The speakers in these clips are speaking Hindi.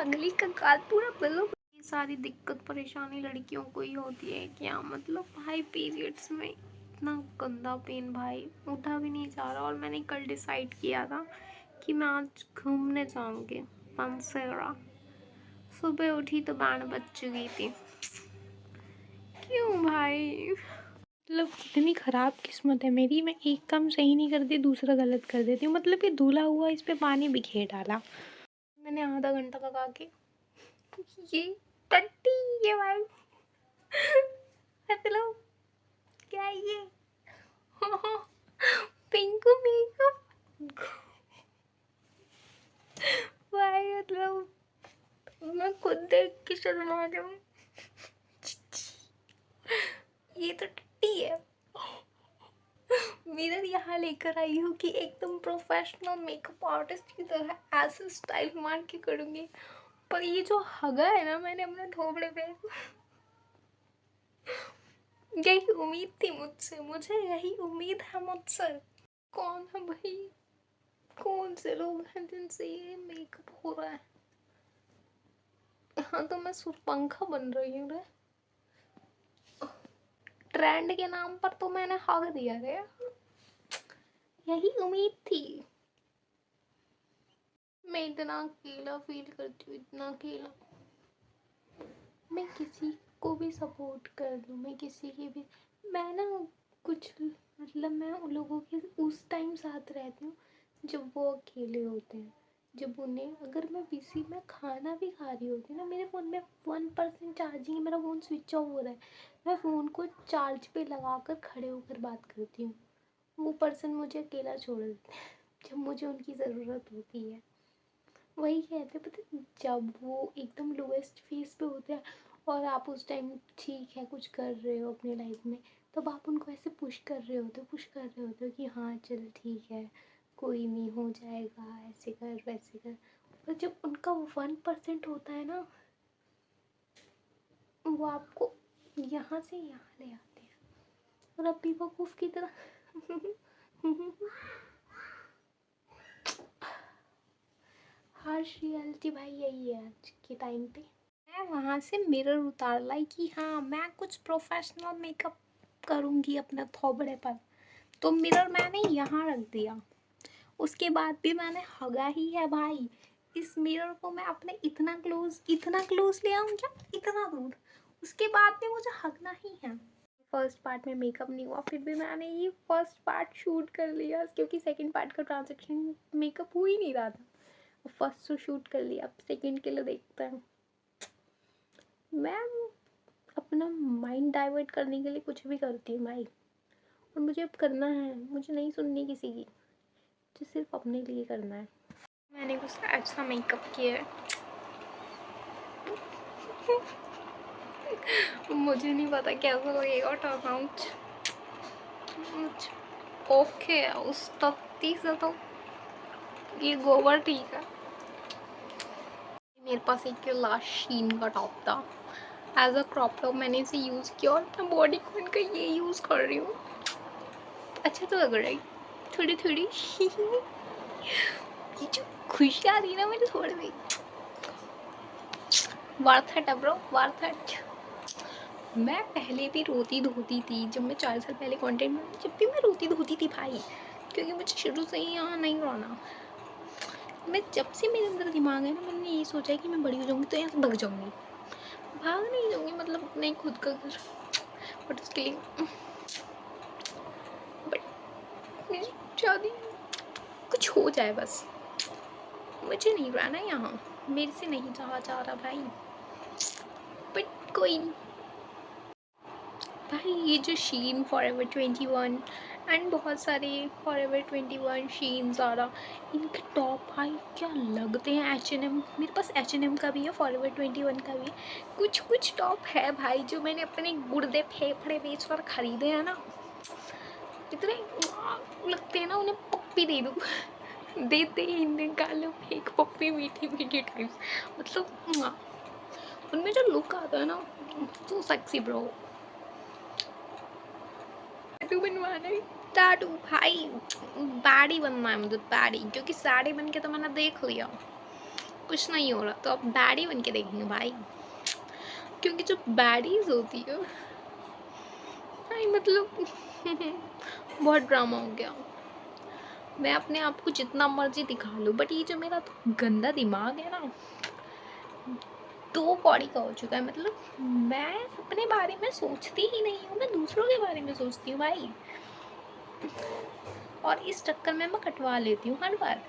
पगली का गाल पूरा ब्लू। ये सारी दिक्कत परेशानी लड़कियों को ही होती है क्या? मतलब भाई पीरियड्स में इतना गंदा पेन भाई, उठा भी नहीं जा रहा। और मैंने कल डिसाइड किया था कि मैं आज घूमने जाऊंगी पंसेरा। सुबह उठी तो बैंड बज चुकी थी। क्यों भाई? मतलब इतनी ख़राब किस्मत है मेरी, मैं एक काम सही नहीं करती दूसरा गलत कर देती हूँ। मतलब ये धुला हुआ इस पे पानी बिखेर डाला मैंने आधा घंटा लगा के। ये टट्टी ये भाई मतलब क्या है ये? पिंकू मेकअप भाई, मतलब मैं खुद देख के शर्मा जाऊँ। ये तो टट्टी है। मिरर यहाँ लेकर आई हूँ कि एकदम प्रोफेशनल मेकअप आर्टिस्ट की तरह ऐसे स्टाइल मार के करूँगी। पर ये जो हगा है ना मैंने अपने थोबड़े पे, यही उम्मीद थी मुझसे, मुझे यही उम्मीद है मुझसे। कौन है भाई? कौन से लोग हैं जिनसे ये मेकअप हो रहा है? हाँ तो मैं सुरपंखा बन रही हूँ रे। ट्रेंड के नाम पर तो मैंने हग दिया रे। यही उम्मीद थी। मैं इतना अकेला फील करती हूँ, इतना अकेला। मैं किसी को भी सपोर्ट कर दूँ, मैं किसी की भी, मैं ना कुछ मतलब मैं उन लोगों के उस टाइम साथ रहती हूँ जब वो अकेले होते हैं। जब उन्हें, अगर मैं बिजी, मैं खाना भी खा रही होती हूँ ना, मेरे फ़ोन में 1% चार्जिंग है, मेरा फ़ोन स्विच ऑफ हो रहा है, मैं फ़ोन को चार्ज पे लगा कर खड़े होकर बात करती हूँ। वो पर्सन मुझे अकेला छोड़ देते हैं जब मुझे उनकी ज़रूरत होती है। वही कहते हैं पता है, जब वो एकदम लोएस्ट फेस पे होते हैं और आप उस टाइम ठीक है कुछ कर रहे हो अपनी लाइफ में, तब आप उनको ऐसे पुश कर रहे होते हो कि हाँ चल ठीक है, कोई नहीं, हो जाएगा, ऐसे कर वैसे कर। पर जब उनका 1% होता है ना, वो आपको यहाँ से यहाँ ले आते हैं और अब भी बेवकूफ़ की तरह हार्श रियलिटी भाई यही है आज के टाइम पे। मैं वहाँ से मिरर उतार लाई कि हाँ मैं कुछ प्रोफेशनल मेकअप करूँगी अपने थोबड़े पर, तो मिरर मैंने यहाँ रख दिया। उसके बाद भी मैंने हगा ही है भाई। इस मिरर को मैं अपने इतना क्लोज ले आऊँ क्या, इतना दूर, उसके बाद भी मुझे हगना ही है। फर्स्ट पार्ट में मेकअप नहीं हुआ, फिर भी मैंने ये फर्स्ट पार्ट शूट कर लिया क्योंकि सेकंड पार्ट का ट्रांजेक्शन मेकअप हो ही नहीं रहा था। फर्स्ट तो शूट कर लिया, अब सेकंड के लिए देखते हैं। मैं अपना माइंड डाइवर्ट करने के लिए कुछ भी करती हूँ भाई, और मुझे अब करना है, मुझे नहीं सुननी किसी की, मुझे सिर्फ अपने लिए करना है। मैंने कुछ अच्छा मेकअप किया है। मुझे नहीं पता कैसा लगेगा टर्न आउट। ओके, उस तख्ती से तो ये गोबर ठीक है। मेरे पास एक लास्ट शीन का टॉप था, एज अ क्रॉप टॉप मैंने इसे यूज़ किया और अपना बॉडी कॉन का ये यूज़ कर रही हूँ। अच्छा तो लग रहा है थोड़ी थोड़ी ये जो खुशी आ रही है ना मेरे थोड़े में, वर्थ इट है ब्रो, वर्थ इट। मैं पहले भी रोती धोती थी, जब मैं 4 साल पहले कंटेंट में, जब भी मैं रोती धोती थी भाई, क्योंकि मुझे शुरू से ही यहाँ नहीं रोना। मैं जब से मेरे अंदर दिमाग है ना, मैंने यही सोचा है कि मैं बड़ी हो जाऊँगी तो यहाँ से भाग जाऊँगी, भाग नहीं जाऊँगी, मतलब नहीं खुद का घर, बट उसके लिए बट मेरी शादी कुछ हो जाए बस, मुझे नहीं रहना यहाँ, मेरे से नहीं रहा जा रहा भाई। बट कोई नहीं भाई, ये जो शीन फॉरएवर 21 एंड बहुत सारे फॉरएवर 21 शीन ज़ारा, इनके टॉप भाई क्या लगते हैं। H&M, मेरे पास H&M का भी है, फॉरएवर 21 का भी है। कुछ कुछ टॉप है भाई जो मैंने अपने गुर्दे फेफड़े बेच कर ख़रीदे हैं ना, इतने लगते हैं ना, उन्हें पप्पी दे दूँ देते ही निकालो एक पप्पी मीठी मीठी टाइप्स, मतलब उनमें जो लुक आता है ना, तो सेक्सी ब्रो। टैटू बनवाना है, टैटू भाई बैडी बनना है मुझे, बैडी, क्योंकि साड़ी बन के तो मैंने देख लिया, कुछ नहीं हो रहा तो अब बैडी बन के देखेंगे भाई, क्योंकि जो बैडीज होती है भाई मतलब बहुत ड्रामा हो गया। मैं अपने आप को जितना मर्जी दिखा लूँ, बट ये जो मेरा गंदा दिमाग है ना, 2 कौड़ी का हो चुका है। मतलब मैं अपने बारे में सोचती ही नहीं हूँ, मैं दूसरों के बारे में सोचती हूँ भाई, और इस चक्कर में मैं कटवा लेती हूँ हर बार।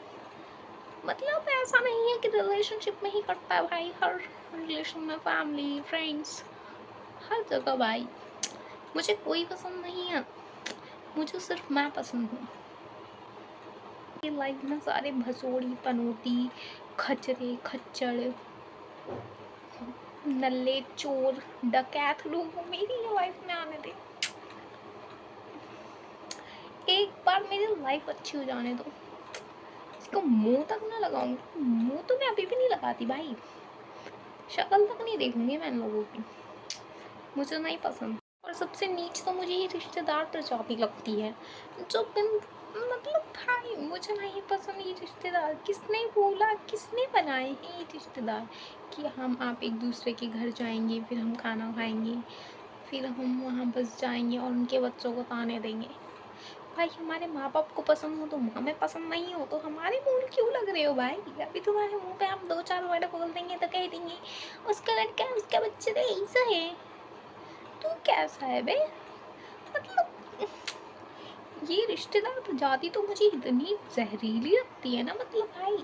मतलब ऐसा नहीं है कि रिलेशनशिप में ही कटता है भाई, हर रिलेशन में, फैमिली, फ्रेंड्स, हर जगह भाई। मुझे कोई पसंद नहीं है, मुझे सिर्फ मैं पसंद हूँ। लाइफ में सारे भसोड़ी, पनौती, खचरे, खच्चड़, नल्ले, चोर, डकैत लोग को मेरी लाइफ में आने दे। एक बार मेरी लाइफ अच्छी हो जाने दो, इसको मुंह तक ना लगाऊंगी। मुंह तो मैं अभी भी नहीं लगाती भाई, शक्ल तक नहीं देखूंगी मैं इन लोगों की, मुझे नहीं पसंद। और सबसे नीच तो मुझे ये रिश्तेदार प्रजाति लगती है, जो बिन मतलब भाई मुझे नहीं पसंद ये रिश्तेदार। किसने बोला, किसने बनाए हैं ये रिश्तेदार कि हम आप एक दूसरे के घर जाएंगे, फिर हम खाना खाएंगे, फिर हम वहाँ बस जाएंगे और उनके बच्चों को ताने देंगे। भाई हमारे माँ बाप को पसंद हो तो हमें पसंद नहीं हो तो हमारे मुँह क्यों लग रहे हो भाई? अभी तुम्हारे मुँह पे हम 2-4 वर्ड बोल देंगे तो कह देंगे उसका लड़का है, उसका बच्चा तो ऐसा है, तू कैसा है बे? मतलब ये रिश्तेदार प्रजाति तो मुझे इतनी जहरीली लगती है ना। मतलब भाई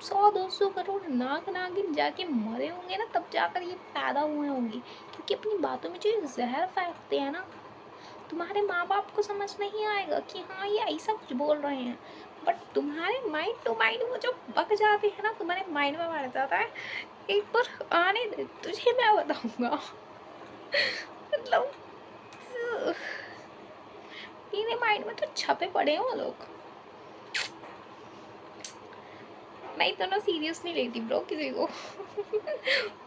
100-200 करोड़ नाग नागिन जाके मरे होंगे ना, तब जाकर ये पैदा हुए होंगे, क्योंकि अपनी बातों में जो जहर फेंकते हैं ना, तुम्हारे माँ बाप को समझ नहीं आएगा कि हाँ ये ऐसा कुछ बोल रहे हैं, बट तुम्हारे माइंड टू माइंड वो जो बक जाते हैं ना, तुम्हारे माइंड में बैठ जाता है। एक बार आने दे, तुझे मैं बताऊंगा। मतलब मेरे माइंड में तो छपे पड़े हैं वो लोग। मैं इतना सीरियस नहीं लेती ब्रो किसी को।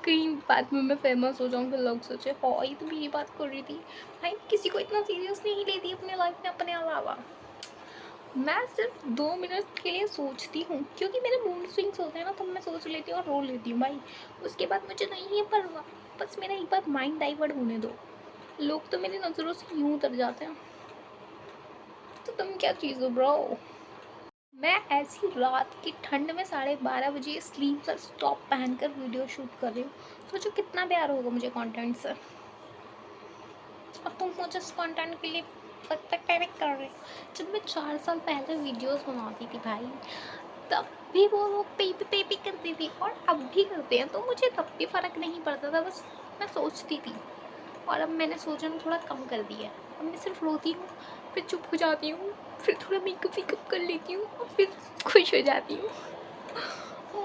कहीं बाद में मैं फेमस हो जाऊँ, फिर लोग सोचे हाँ ये तो मेरी बात कर रही थी। भाई किसी को इतना सीरियस नहीं लेती अपनी लाइफ में अपने अलावा। मैं सिर्फ 2 मिनट के लिए सोचती हूँ, क्योंकि मेरे मूड स्विंग्स होते हैं ना, तब मैं सोच लेती हूँ और रो लेती हूँ भाई। उसके बाद मुझे नहीं है परवाह, बस मेरा एक बार माइंड डाइवर्ट होने दो। लोग तो मेरी नज़रों से यूँ उतर जाते हैं। तो तुम क्या चीज़ हो ब्रो? मैं ऐसी रात की ठंड में 12:30 बजे स्लीवलेस टॉप पहनकर वीडियो शूट कर रही हूँ। सोचो कितना प्यार होगा मुझे कंटेंट से, और तुम मुझे इस कंटेंट के लिए डायरेक्ट कर रहे हो। जब मैं 4 साल पहले वीडियोस बनाती थी भाई, तब भी वो लोग पेपी करती थी, और अब भी करते हैं, तो मुझे तब भी फ़र्क नहीं पड़ता था, बस मैं सोचती थी। और अब मैंने सोचना थोड़ा कम कर दिया है। अब मैं सिर्फ रोती हूँ, फिर चुप हो जाती हूँ, फिर थोड़ा मेकअप कर लेती हूँ, और फिर खुश हो जाती हूँ।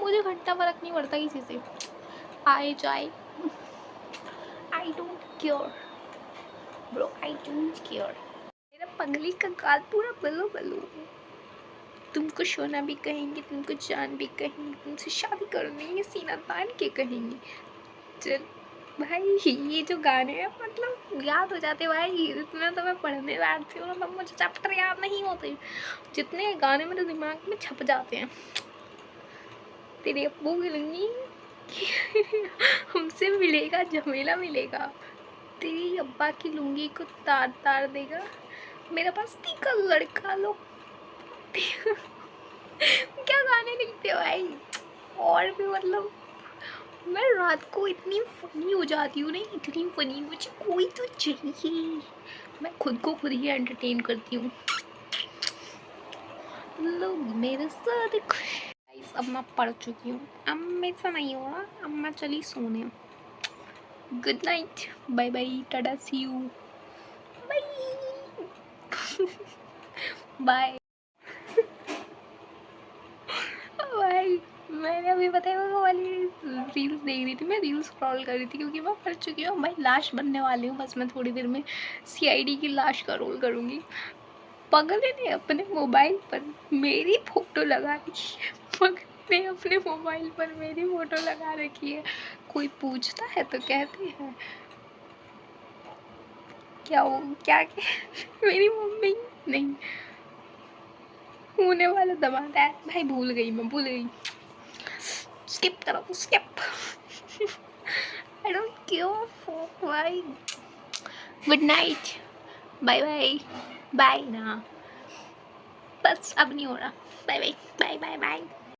मुझे घंटा फ़र्क नहीं पड़ता किसी से, आए जाए, आई don't care bro, I don't care. मेरा पगली का गाल पूरा बलो बलो। तुमको सोना भी कहेंगे, तुमको जान भी कहेंगे, तुमसे शादी करनी है सीना तान के कहेंगे। चल भाई ये जो गाने हैं मतलब याद हो जाते भाई, इतना तो मैं पढ़ने बैठती हूँ ना, तब मुझे चैप्टर याद नहीं होते, जितने गाने मेरे दिमाग में छप जाते हैं। तेरे अब्बू मिलेंगी हमसे मिलेगा झमेला मिलेगा, तेरी अब्बा की लुंगी को तार तार देगा, मेरे पास तीखा लड़का लो। क्या गाने लिखते हो भाई? और भी मतलब मैं रात को इतनी फनी हो जाती हूँ, नहीं इतनी फनी, मुझे कोई तो चाहिए। मैं खुद को खुद ही एंटरटेन करती हूँ। लोग मेरे साथ खुश। अब मैं पढ़ चुकी हूँ, अब मेरे से नहीं हो रहा, अब मैं चली सोने। Good night, bye bye, tata, see you, bye bye. भाई मैंने अभी बताया वो वाली रील्स देख रही थी, मैं रील्स स्क्रॉल कर रही थी, क्योंकि मैं पढ़ चुकी हूँ भाई, लाश बनने वाली हूँ बस मैं थोड़ी देर में, सीआईडी की लाश का रोल करूँगी। पगले ने अपने मोबाइल पर मेरी फ़ोटो लगा रखी है, पगले ने अपने मोबाइल पर मेरी फ़ोटो लगा रखी है। कोई पूछता है तो कहते हैं क्या वो क्या मेरी मम्मी नहीं होने वाला दबाता है भाई, भूल गई, मैं भूल गई। स्किप करो skip. I don't care for why. Good night, bye bye. Bye ना, बस अब नहीं हो रहा। Bye bye bye bye bye.